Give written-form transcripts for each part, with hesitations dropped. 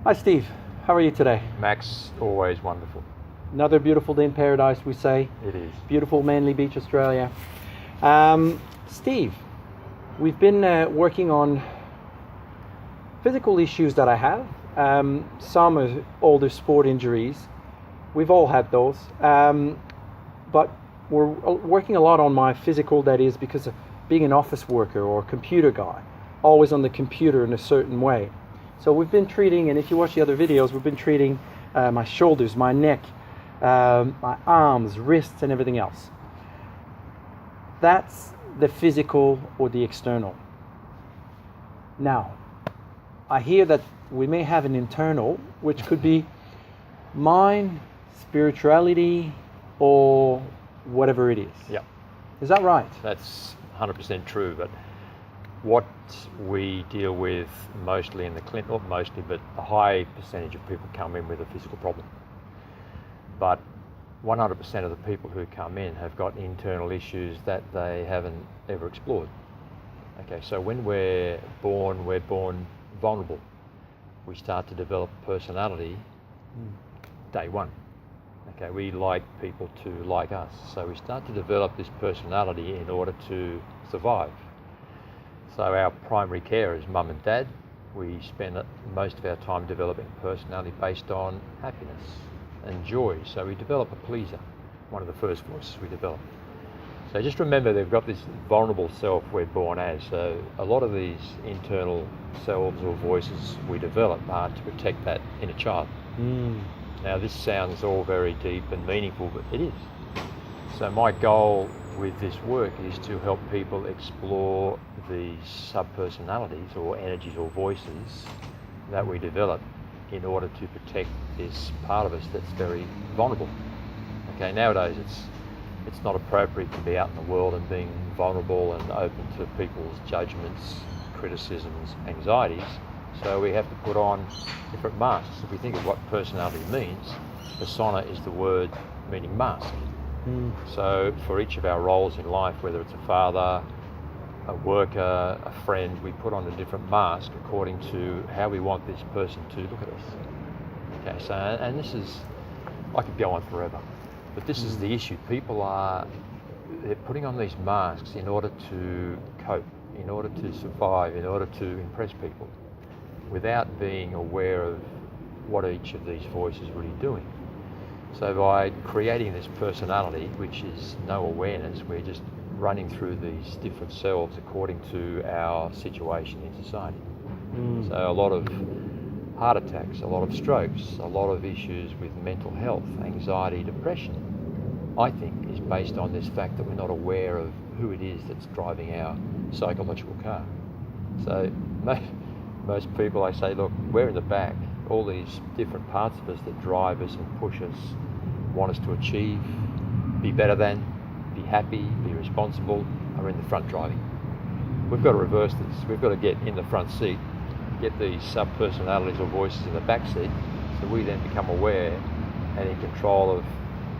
Hi Steve, how are you today? Max, always wonderful. Another beautiful day in paradise, we say. It is. Beautiful Manly Beach, Australia. Steve, we've been working on physical issues that I have. Some are older sport injuries. We've all had those. But we're working a lot on my physical, that is because of being an office worker or a computer guy, always on the computer in a certain way. So we've been treating, and if you watch the other videos, we've been treating my shoulders, my neck, my arms, wrists, and everything else. That's the physical or the external. Now, I hear that we may have an internal, which could be mind, spirituality, or whatever it is. Yeah. Is that right? That's 100% true, but what we deal with mostly in the clinic, not mostly, but a high percentage of people come in with a physical problem. But 100% of the people who come in have got internal issues that they haven't ever explored. Okay, so when we're born vulnerable. We start to develop personality day one. Okay, we like people to like us. So we start to develop this personality in order to survive. So our primary care is mum and dad. We spend most of our time developing personality based on happiness and joy. So we develop a pleaser, one of the first voices we develop. So just remember, they've got this vulnerable self we're born as. So a lot of these internal selves or voices we develop are to protect that inner child. Now this sounds all very deep and meaningful, but it is. So my goal with this work is to help people explore these sub-personalities or energies or voices that we develop in order to protect this part of us that's very vulnerable. Okay, nowadays it's not appropriate to be out in the world and being vulnerable and open to people's judgments, criticisms, anxieties. So we have to put on different masks. If we think of what personality means, persona is the word meaning mask. So for each of our roles in life, whether it's a father, a worker, a friend, we put on a different mask according to how we want this person to look at us. Okay, so, and this is, I could go on forever, but this is the issue. People they're putting on these masks in order to cope, in order to survive, in order to impress people, without being aware of what each of these voices is really doing. So by creating this personality, which is no awareness, we're just running through these different selves according to our situation in society. So a lot of heart attacks, a lot of strokes, a lot of issues with mental health, anxiety, depression, I think is based on this fact that we're not aware of who it is that's driving our psychological car. So most people, I say, look, we're in the back. All these different parts of us that drive us and push us, want us to achieve, be better than, be happy, be responsible, are in the front driving. We've got to reverse this. We've got to get in the front seat, get these sub-personalities or voices in the back seat, so we then become aware and in control of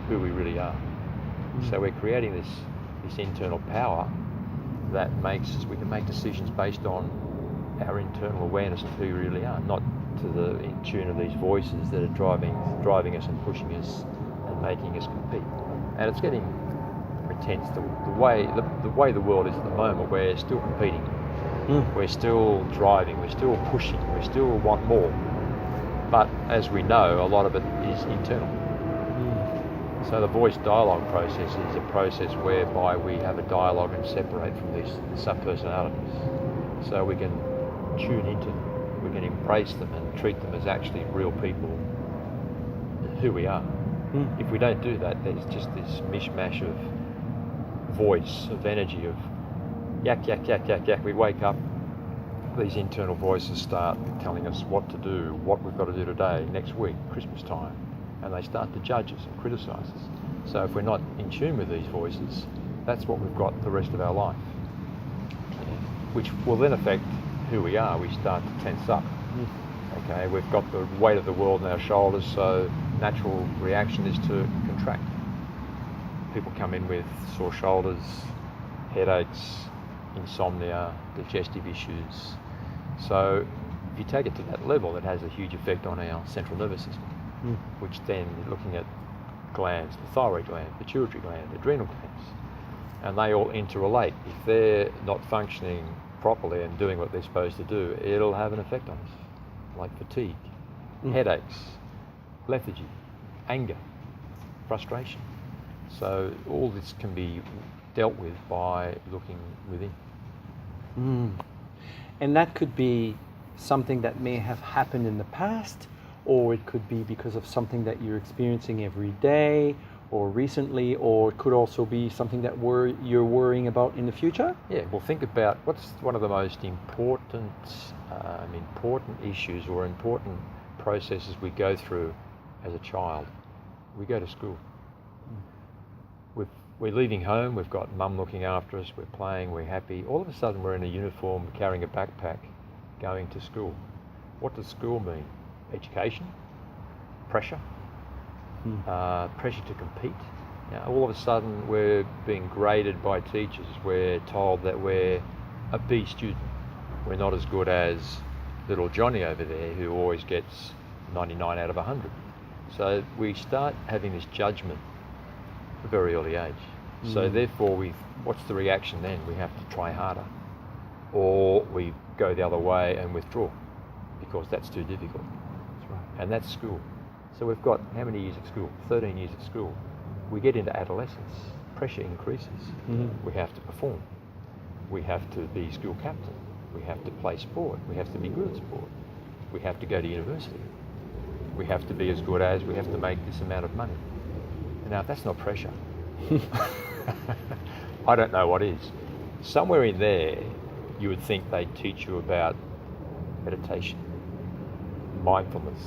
who we really are. So we're creating this internal power that makes us, we can make decisions based on our internal awareness of who we really are, not to the in tune of these voices that are driving us and pushing us and making us compete. And it's getting intense. The way the world is at the moment, we're still competing. We're still driving, we're still pushing, we still want more. But as we know, a lot of it is internal. So the voice dialogue process is a process whereby we have a dialogue and separate from these sub-personalities. So we can tune into them, we can embrace them and treat them as actually real people, who we are. If we don't do that, there's just this mishmash of voice, of energy, of yak, yak, yak, yak, yak. We wake up, these internal voices start telling us what to do, what we've got to do today, next week, Christmas time, and they start to judge us and criticise us. So if we're not in tune with these voices, that's what we've got the rest of our life, which will then affect who we are. We start to tense up. Okay, we've got the weight of the world on our shoulders, so natural reaction is to contract. People come in with sore shoulders, headaches, insomnia, digestive issues. So if you take it to that level, it has a huge effect on our central nervous system, which then you're looking at glands, the thyroid gland, pituitary gland, adrenal glands, and they all interrelate. If they're not functioning properly and doing what they're supposed to do, it'll have an effect on us, like fatigue, headaches, lethargy, anger, frustration. So all this can be dealt with by looking within. And that could be something that may have happened in the past, or it could be because of something that you're experiencing every day or recently, or it could also be something that you're worrying about in the future? Yeah, well, think about what's one of the most important issues or important processes we go through as a child. We go to school. We're leaving home, we've got mum looking after us, we're playing, we're happy. All of a sudden we're in a uniform, carrying a backpack, going to school. What does school mean? Education, pressure, pressure to compete. Now, all of a sudden we're being graded by teachers. We're told that we're a B student. We're not as good as little Johnny over there who always gets 99 out of 100. So we start having this judgment at a very early age. So therefore, what's the reaction then? We have to try harder, or we go the other way and withdraw because that's too difficult. That's right. And that's school. So we've got how many years of school? 13 years of school. We get into adolescence. Pressure increases. We have to perform. We have to be school captain. We have to play sport. We have to be good at sport. We have to go to university. We have to be as good as, we have to make this amount of money. Now, if that's not pressure, I don't know what is. Somewhere in there, you would think they'd teach you about meditation, mindfulness,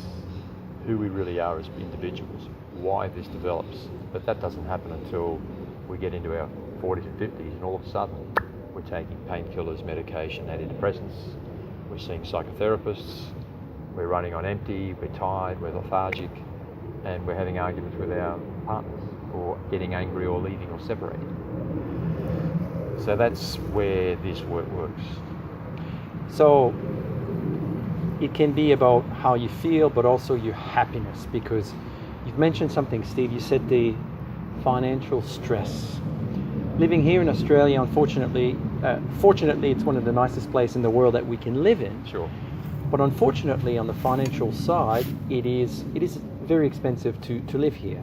who we really are as individuals, why this develops. But that doesn't happen until we get into our 40s and 50s, and all of a sudden, we're taking painkillers, medication, antidepressants, we're seeing psychotherapists, we're running on empty, we're tired, we're lethargic, and we're having arguments with our partners, or getting angry or leaving or separating. So that's where this work works. So it can be about how you feel, but also your happiness, because you've mentioned something, Steve. You said the financial stress. Living here in Australia, unfortunately, fortunately, it's one of the nicest places in the world that we can live in. Sure. But unfortunately, on the financial side, it is very expensive to live here.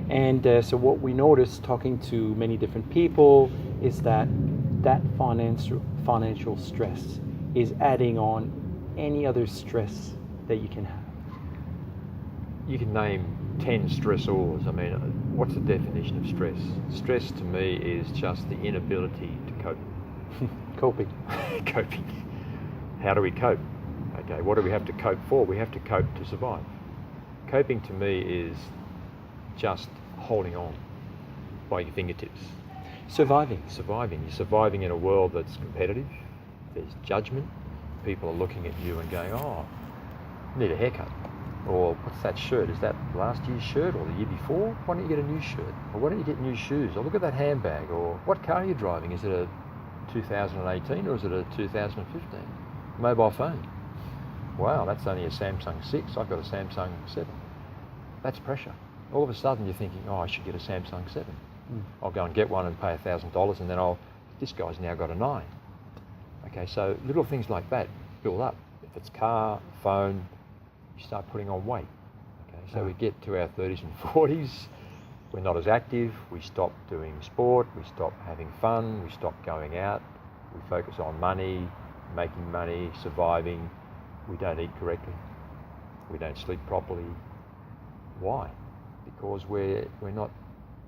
And so what we notice talking to many different people is that financial stress is adding on any other stress that you can have. You can name 10 stressors. I mean, what's the definition of stress? Stress to me is just the inability to cope. Coping. Coping. How do we cope? Okay, what do we have to cope for? We have to cope to survive. Coping to me is just holding on by your fingertips. Surviving. You're surviving in a world that's competitive. There's judgment. People are looking at you and going, oh, I need a haircut. Or what's that shirt? Is that last year's shirt or the year before? Why don't you get a new shirt? Or why don't you get new shoes? Or look at that handbag. Or what car are you driving? Is it a 2018 or is it a 2015? Mobile phone. Wow, that's only a Samsung 6. I've got a Samsung 7. That's pressure. All of a sudden you're thinking, oh, I should get a Samsung 7. I'll go and get one and pay $1,000 and then this guy's now got a 9. Okay, so little things like that build up. If it's car, phone, you start putting on weight. Okay, so we get to our 30s and 40s, we're not as active, we stop doing sport, we stop having fun, we stop going out, we focus on money, making money, surviving. We don't eat correctly, we don't sleep properly. Why? Because we're not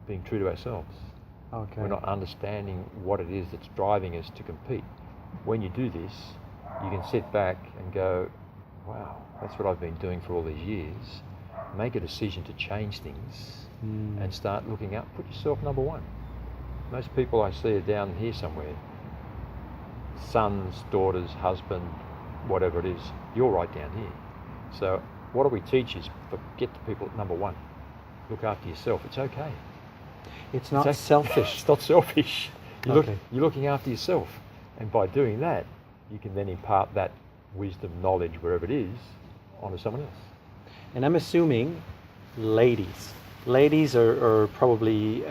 being true to ourselves. Okay. We're not understanding what it is that's driving us to compete. When you do this, you can sit back and go, wow, that's what I've been doing for all these years. Make a decision to change things and start looking up. Put yourself number one. Most people I see are down here somewhere. Sons, daughters, husband, whatever it is, you're right down here. So what do we teach is get the people at number one. Look after yourself. It's okay. It's not selfish. It's not selfish. Okay. You're looking after yourself. And by doing that, you can then impart that wisdom, knowledge, wherever it is, onto someone else. And I'm assuming ladies are probably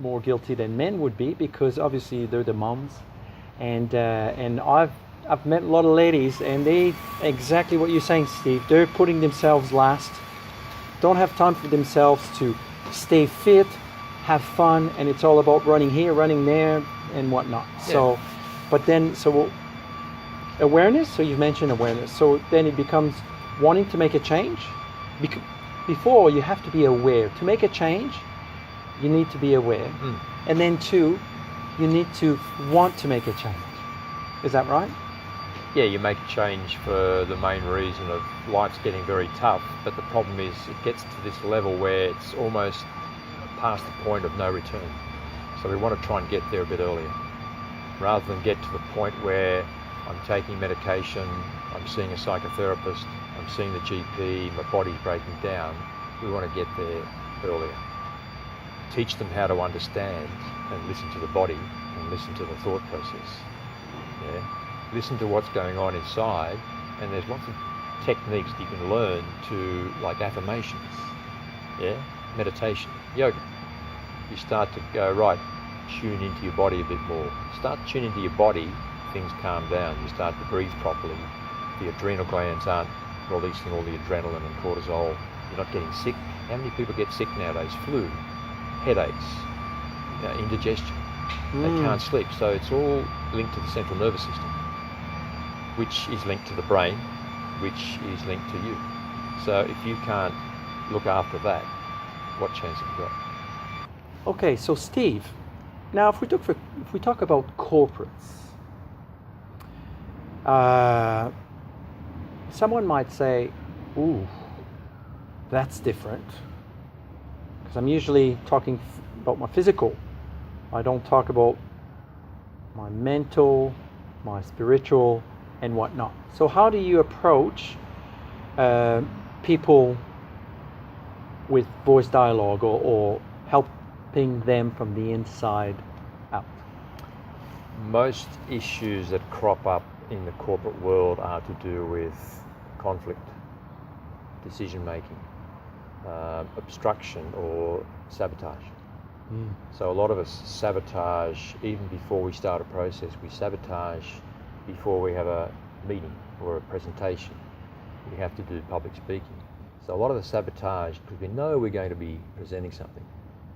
more guilty than men would be, because obviously they're the moms, and I've met a lot of ladies, and they, exactly what you're saying, Steve, they're putting themselves last, don't have time for themselves to stay fit, have fun, and it's all about running here, running there, and whatnot. So, but then, so awareness, so you've mentioned awareness, so then it becomes wanting to make a change. Before, you have to be aware. To make a change, you need to be aware. And then two, you need to want to make a change. Is that right? Yeah, you make a change for the main reason of life's getting very tough, but the problem is it gets to this level where it's almost past the point of no return. So we want to try and get there a bit earlier, rather than get to the point where I'm taking medication, I'm seeing a psychotherapist, I'm seeing the GP, my body's breaking down. We want to get there earlier. Teach them how to understand and listen to the body and listen to the thought process. Yeah? Listen to what's going on inside, and there's lots of techniques that you can learn to, like affirmations, meditation, yoga. You start to go, right, tune into your body a bit more. Start to tune into your body, things calm down. You start to breathe properly. The adrenal glands aren't releasing all the adrenaline and cortisol. You're not getting sick. How many people get sick nowadays? Flu, headaches, indigestion. They can't sleep. So it's all linked to the central nervous system, which is linked to the brain, which is linked to you. So if you can't look after that, what chance have you got? Okay, so Steve, now if we talk about corporates, someone might say, ooh, that's different, because I'm usually talking about my physical. I don't talk about my mental, my spiritual, and whatnot. So how do you approach people with voice dialogue, or helping them from the inside out? Most issues that crop up in the corporate world are to do with conflict, decision making, obstruction, or sabotage. So a lot of us sabotage even before we start a process. We sabotage before we have a meeting or a presentation. We have to do public speaking. So a lot of the sabotage, because we know we're going to be presenting something,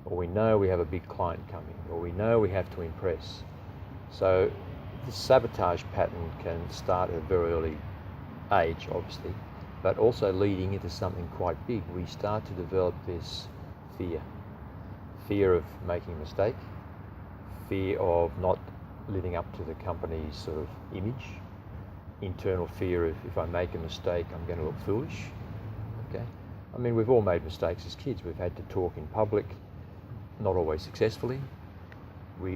or we know we have a big client coming, or we know we have to impress. So this sabotage pattern can start at a very early age, obviously, but also leading into something quite big. We start to develop this fear of making a mistake, fear of not living up to the company's sort of image, internal fear of, if I make a mistake, I'm going to look foolish. Okay, I mean, we've all made mistakes as kids. We've had to talk in public, not always successfully.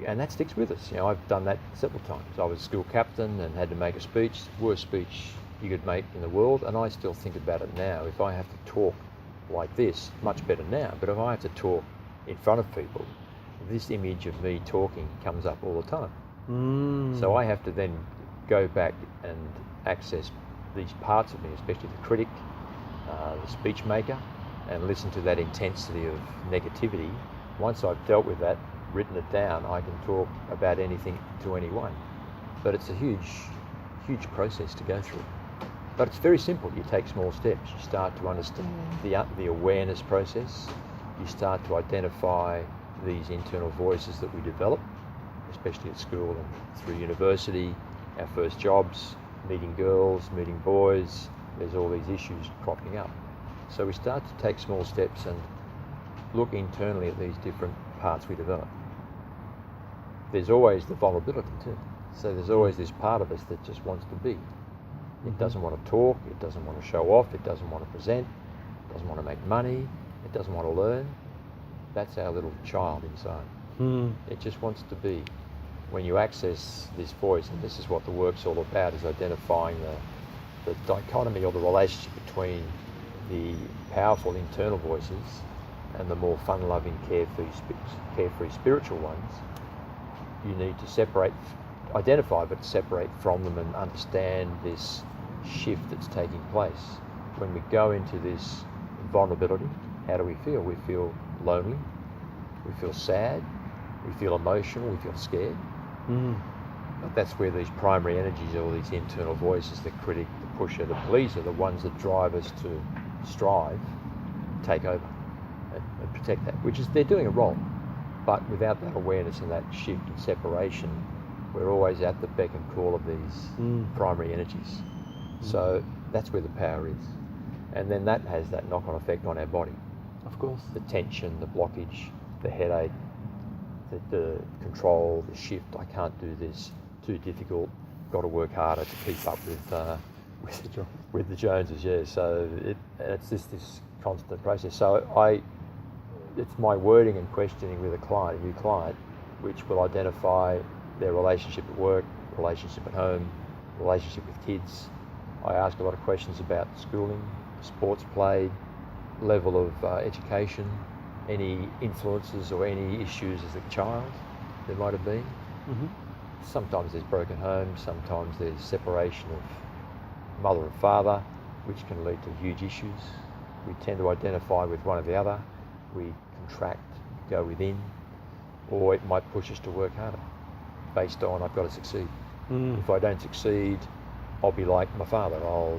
And that sticks with us. I've done that several times. I was a school captain and had to make a speech, worst speech you could make in the world, and I still think about it now. If I have to talk like this, much better now, but if I have to talk in front of people, this image of me talking comes up all the time. So I have to then go back and access these parts of me, especially the critic, the speech maker, and listen to that intensity of negativity. Once I've dealt with that, written it down, I can talk about anything to anyone. But it's a huge process to go through. But it's very simple. You take small steps. You start to understand the awareness process. You start to identify these internal voices that we develop, especially at school and through university, our first jobs, meeting girls, meeting boys. There's all these issues cropping up. So we start to take small steps and look internally at these different parts we develop. There's always the vulnerability too. So there's always this part of us that just wants to be. It doesn't want to talk, it doesn't want to show off, it doesn't want to present, it doesn't want to make money, it doesn't want to learn. That's our little child inside. It just wants to be. When you access this voice, and this is what the work's all about, is identifying the dichotomy or the relationship between the powerful internal voices and the more fun-loving, carefree spiritual ones. You need to separate identify, but separate from them and understand this shift that's taking place. When we go into this vulnerability, how do we feel? We feel lonely, we feel sad, we feel emotional, we feel scared. But that's where these primary energies, all these internal voices, the critic, the pusher, the pleaser, the ones that drive us to strive, take over and protect that, which is, they're doing a role. But without that awareness and that shift and separation, we're always at the beck and call of these primary energies. So that's where the power is. And then that has that knock-on effect on our body. Of course. The tension, the blockage, the headache, the control, the shift. I can't do this, too difficult, got to work harder to keep up with the Joneses, yeah. So it's just this constant process. So it's my wording and questioning with a new client, which will identify their relationship at work, relationship at home, relationship with kids. I ask a lot of questions about schooling, sports played, level of education, any influences or any issues as a child there might have been. Sometimes there's broken homes, sometimes there's separation of mother and father, which can lead to huge issues. We tend to identify with one or the other. We contract, go within, or it might push us to work harder based on I've got to succeed. If I don't succeed, I'll be like my father. I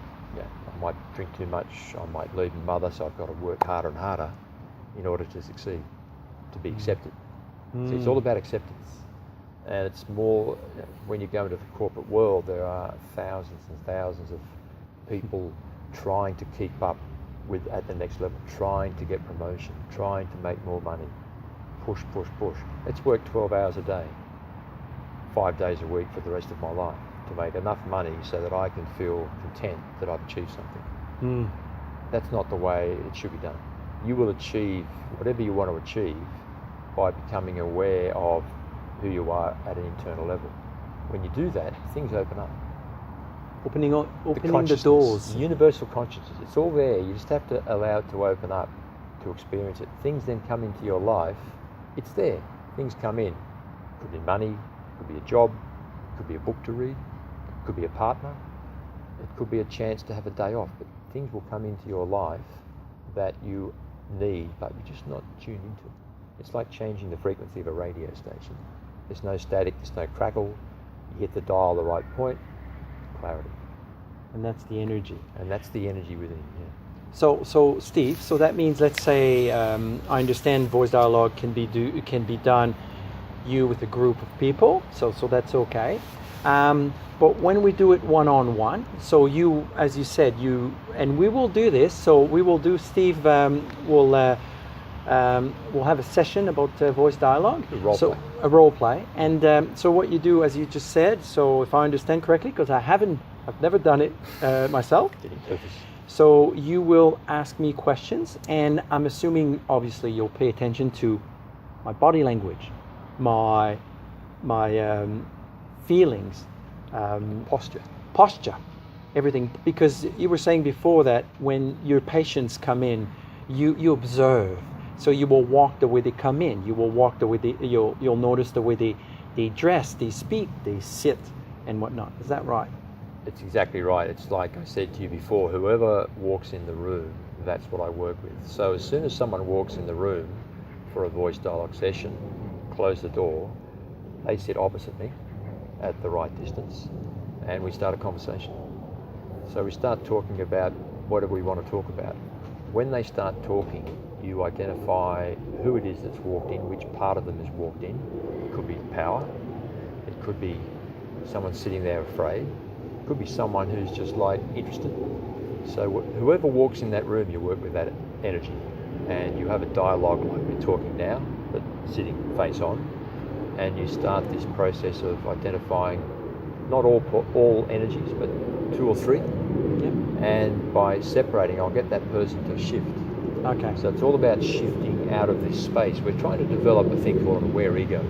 might drink too much, I might leave my mother, so I've got to work harder and harder in order to succeed, to be accepted. So it's all about acceptance. And it's more, when you go into the corporate world, there are thousands and thousands of people trying to keep up with at the next level, trying to get promotion, trying to make more money, push. Let's work 12 hours a day, 5 days a week for the rest of my life to make enough money so that I can feel content that I've achieved something. That's not the way it should be done. You will achieve whatever you want to achieve by becoming aware of who you are at an internal level. When you do that, things open up. Opening the doors. Universal consciousness. It's all there. You just have to allow it to open up, to experience it. Things then come into your life. It's there. Things come in. Could be money, could be a job, could be a book to read, could be a partner, it could be a chance to have a day off. But things will come into your life that you need, but you're just not tuned into it. It's like changing the frequency of a radio station. There's no static, there's no crackle. You hit the dial the right point, clarity. And that's the energy. And that's the energy within, yeah. So Steve, so that means, let's say, I understand voice dialogue can be done you with a group of people, so that's okay. But when we do it one-on-one, so you, as you said, and we will do this. So we will do. Steve will have a session about voice dialogue. A role play. And so what you do, as you just said. So if I understand correctly, because I've never done it myself. So you will ask me questions, and I'm assuming, obviously, you'll pay attention to my body language, my feelings, posture, everything. Because you were saying before that when your patients come in, you observe. So you will walk the way they come in. You will walk the way you'll notice the way they dress, they speak, they sit, and whatnot. Is that right? It's exactly right. It's like I said to you before, whoever walks in the room, that's what I work with. So as soon as someone walks in the room for a voice dialogue session, close the door, they sit opposite me at the right distance, and we start a conversation. So we start talking about whatever we want to talk about. When they start talking, you identify who it is that's walked in, which part of them has walked in. It could be power, it could be someone sitting there afraid, it could be someone who's just like interested. So whoever walks in that room, you work with that energy, and you have a dialogue like we're talking now, but sitting face on, and you start this process of identifying not all energies, but 2 or 3. Yep. And by separating, I'll get that person to shift. Okay. So it's all about shifting out of this space. We're trying to develop a thing called an aware ego,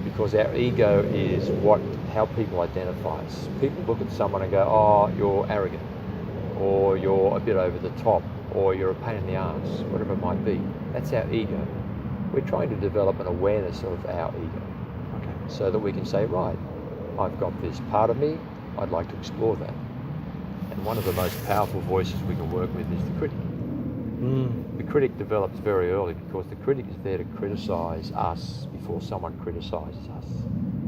because our ego is how people identify us. People look at someone and go, oh, you're arrogant, or you're a bit over the top, or you're a pain in the arse, whatever it might be. That's our ego. We're trying to develop an awareness of our ego. Okay. so that we can say, right, I've got this part of me, I'd like to explore that. And one of the most powerful voices we can work with is the critic. The critic develops very early because the critic is there to criticise us before someone criticises us.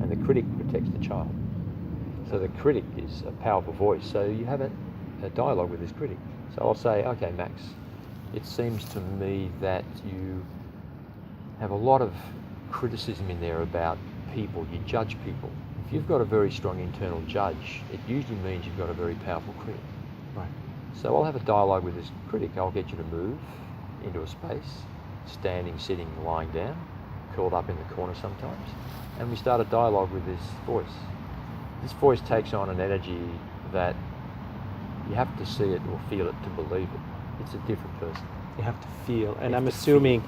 And the critic protects the child. So the critic is a powerful voice. So you have a dialogue with this critic. So I'll say, okay, Max, it seems to me that you have a lot of criticism in there about people. You judge people. If you've got a very strong internal judge, it usually means you've got a very powerful critic. Right. So I'll have a dialogue with this critic. I'll get you to move into a space, standing, sitting, lying down, curled up in the corner sometimes, and we start a dialogue with this voice. This voice takes on an energy that you have to see it or feel it to believe it. It's a different person. You have to feel, and I'm assuming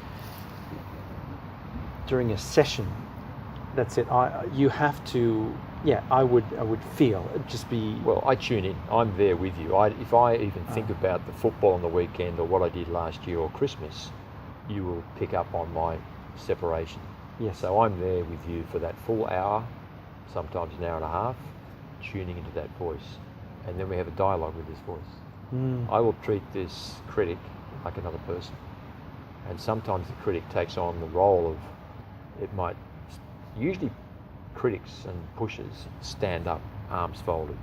during a session, that's it. You have to. Yeah, I would feel. It'd just be. Well, I tune in. I'm there with you. If I even think about the football on the weekend or what I did last year or Christmas, you will pick up on my separation. Yes. So I'm there with you for that full hour, sometimes an hour and a half, tuning into that voice. And then we have a dialogue with this voice. I will treat this critic like another person. And sometimes the critic takes on the role of, usually critics and pushers stand up, arms folded.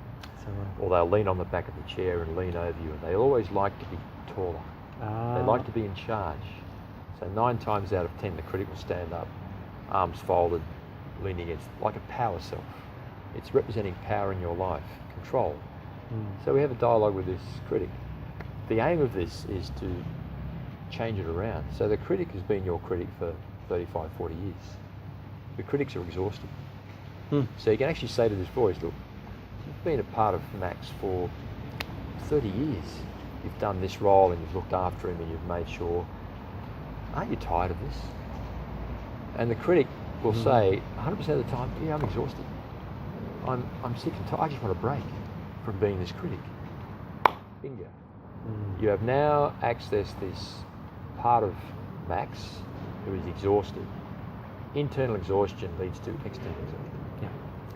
Or they'll lean on the back of the chair and lean over you, and they always like to be taller. They like to be in charge. So 9 times out of 10 the critic will stand up, arms folded, leaning against, like a power self. It's representing power in your life, control. So we have a dialogue with this critic. The aim of this is to change it around. So the critic has been your critic for 35, 40 years. The critics are exhausted. So you can actually say to this voice, look, you've been a part of Max for 30 years. You've done this role and you've looked after him and you've made sure. Aren't you tired of this? And the critic will say 100% of the time, yeah, I'm exhausted. I'm sick and tired. I just want a break from being this critic. Bingo. You have now accessed this part of Max who is exhausted. Internal exhaustion leads to external exhaustion.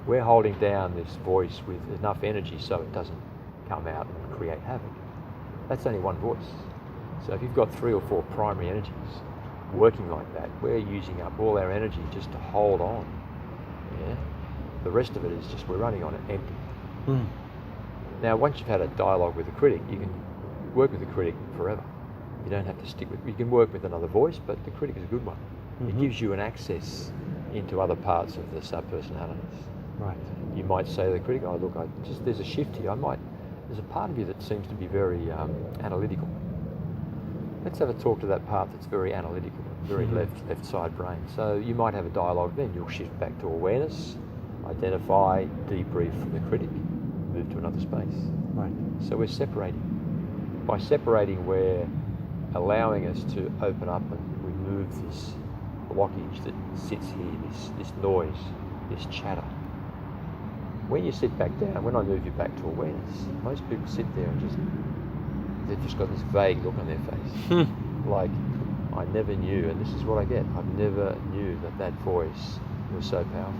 We're holding down this voice with enough energy so it doesn't come out and create havoc. That's only one voice. So if you've got 3 or 4 primary energies working like that, we're using up all our energy just to hold on. Yeah? The rest of it is just we're running on it empty. Now, once you've had a dialogue with the critic, you can work with the critic forever. You don't have to stick with. You can work with another voice, but the critic is a good one. It gives you an access into other parts of the subpersonalities. Right. You might say to the critic, "Oh, look, there's a shift here. There's a part of you that seems to be very analytical. Let's have a talk to that part that's very analytical, very left side brain." So you might have a dialogue. Then you'll shift back to awareness, identify, debrief from the critic, move to another space. Right. So we're separating. By separating, we're allowing us to open up and remove this blockage that sits here, this noise, this chatter. When you sit back down, when I move you back to awareness, most people sit there and they've just got this vague look on their face. Like, I never knew, and this is what I get, I never knew that voice was so powerful.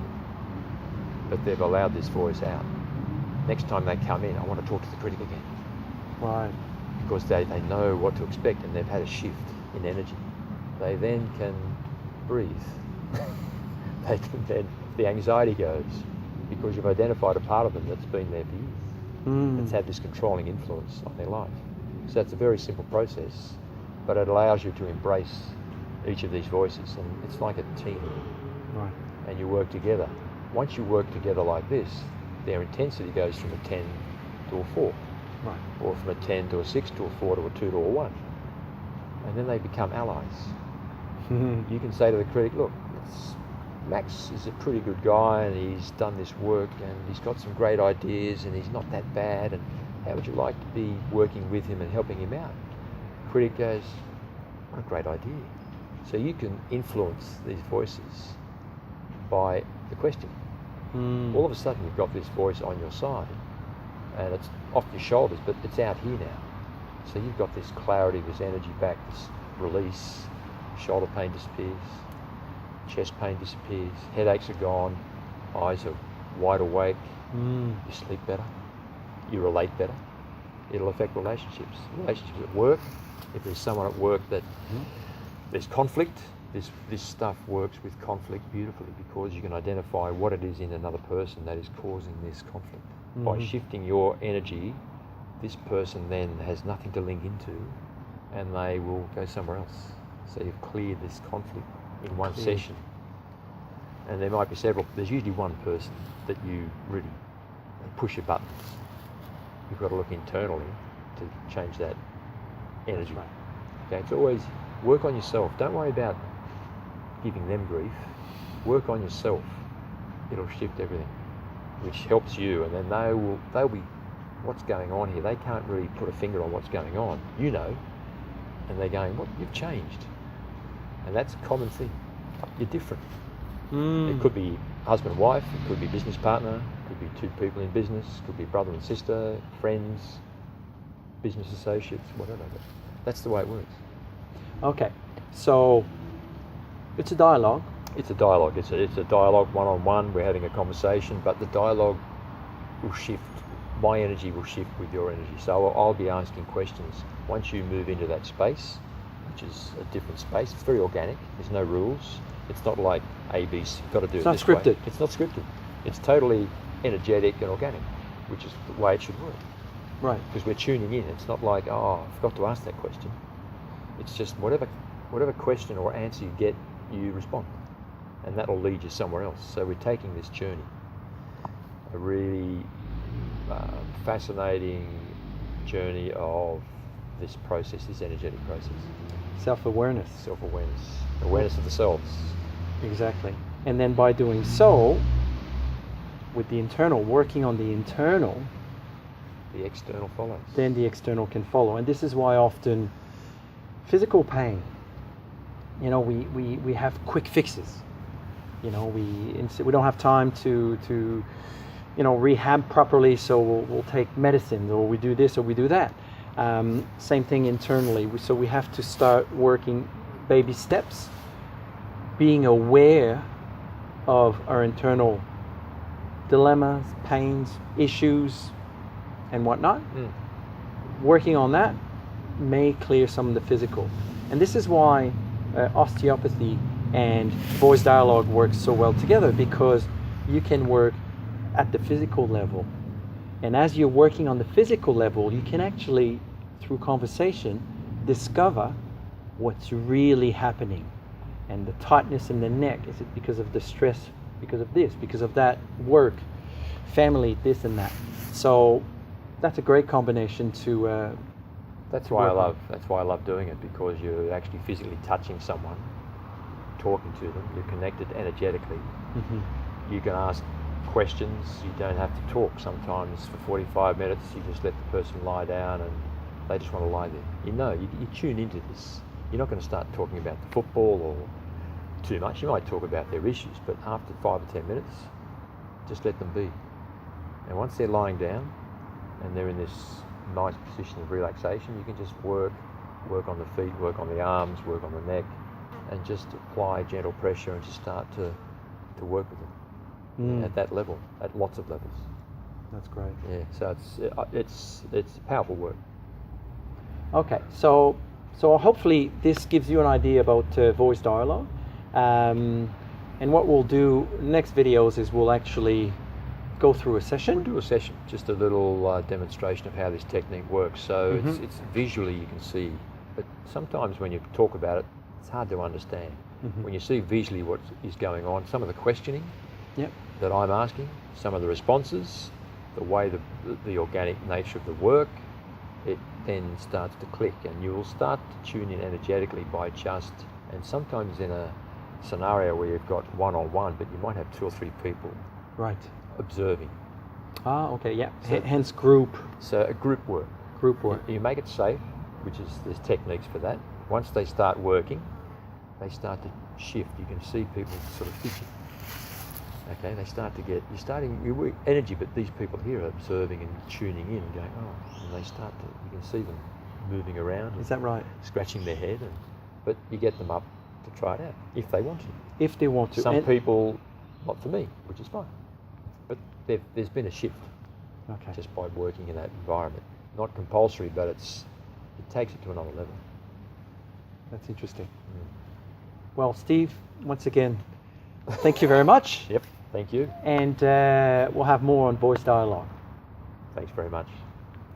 But they've allowed this voice out. Next time they come in, I want to talk to the critic again. Right. Because they know what to expect and they've had a shift in energy. They then can breathe. They can then, the anxiety goes because you've identified a part of them that's been there for years. That's had this controlling influence on their life. So it's a very simple process, but it allows you to embrace each of these voices, and it's like a team. Right. And you work together. Once you work together like this, their intensity goes from a 10 to a 4. Right. Or from a 10 to a 6 to a 4 to a 2 to a 1. And then they become allies. You can say to the critic, look, Max is a pretty good guy and he's done this work and he's got some great ideas and he's not that bad, and how would you like to be working with him and helping him out? Critic goes, what a great idea. So you can influence these voices by the question. All of a sudden you've got this voice on your side and it's off your shoulders, but it's out here now. So you've got this clarity, this energy back, this release. Shoulder pain disappears, chest pain disappears, headaches are gone, eyes are wide awake, you sleep better, you relate better. It'll affect relationships at work. If there's someone at work that there's conflict, this stuff works with conflict beautifully, because you can identify what it is in another person that is causing this conflict. By shifting your energy, this person then has nothing to link into, and they will go somewhere else. So you've cleared this conflict in one session. And there might be several, there's usually one person that you really push your buttons. You've got to look internally to change that energy. Okay, it's always work on yourself. Don't worry about giving them grief. Work on yourself. It'll shift everything, which helps you, and then they'll be, what's going on here? They can't really put a finger on what's going on. You know, and they're going, what? You've changed. And that's a common thing. You're different. It could be husband and wife, it could be business partner, it could be two people in business, it could be brother and sister, friends, business associates, whatever. But that's the way it works. Okay, so it's a dialogue. It's a dialogue. It's a dialogue, one-on-one. We're having a conversation, but the dialogue will shift. My energy will shift with your energy. So I'll be asking questions. Once you move into that space, which is a different space, it's very organic. There's no rules. It's not like AB's got to do it this way. It's not scripted. It's not scripted. It's totally energetic and organic, which is the way it should work. Right. Because we're tuning in. It's not like, oh, I forgot to ask that question. It's just whatever question or answer you get, you respond. And that'll lead you somewhere else. So we're taking this journey. A really fascinating journey of this process, this energetic process. Self-awareness. Self-awareness. Awareness of the selves. Exactly. And then by doing so, with the internal, working on the internal, the external follows. Then the external can follow. And this is why often physical pain, you know, we have quick fixes. You know, we don't have time to you know, rehab properly, so we'll take medicines, or we do this or we do that. Same thing internally. So we have to start working baby steps, being aware of our internal dilemmas, pains, issues, and whatnot. Working on that may clear some of the physical. And this is why osteopathy and voice dialogue works so well together, because you can work at the physical level. And as you're working on the physical level, you can actually, through conversation, discover what's really happening. And the tightness in the neck, is it because of the stress, because of this, because of that, work, family, this and that. So that's a great combination to that's why I love doing it, because you're actually physically touching someone, talking to them, you're connected energetically. You can ask questions, you don't have to talk. Sometimes for 45 minutes you just let the person lie down and they just want to lie there. You know, you tune into this. You're not going to start talking about the football or too much. You might talk about their issues, but after 5 or 10 minutes, just let them be. And once they're lying down and they're in this nice position of relaxation, you can just work on the feet, work on the arms, work on the neck, and just apply gentle pressure and just start to work with them at that level, at lots of levels. That's great. Yeah, so it's powerful work. Okay, so hopefully this gives you an idea about voice dialogue. And what we'll do next videos is we'll actually go through a session. We'll do a session, just a little demonstration of how this technique works. So it's visually you can see, but sometimes when you talk about it, it's hard to understand. When you see visually what is going on, some of the questioning that I'm asking, some of the responses, the way the organic nature of the work, it then starts to click, and you'll start to tune in energetically by just, and sometimes in a scenario where you've got one-on-one, but you might have 2 or 3 people observing. Okay, yeah. So, hence group. So a group work. You make it safe, which is, there's techniques for that. Once they start working, they start to shift. You can see people sort of fidget. Okay, they start to get, you work energy, but these people here are observing and tuning in and going, oh, and they start to, you can see them moving around. Is that right? Scratching their head, but you get them up to try it out, if they want to. If they want to. Some people, not for me, which is fine. there's been a shift Okay. just by working in that environment. Not compulsory, but it takes it to another level. That's interesting. Well, Steve, once again, thank you very much. Yep, thank you. And we'll have more on voice dialogue. Thanks very much.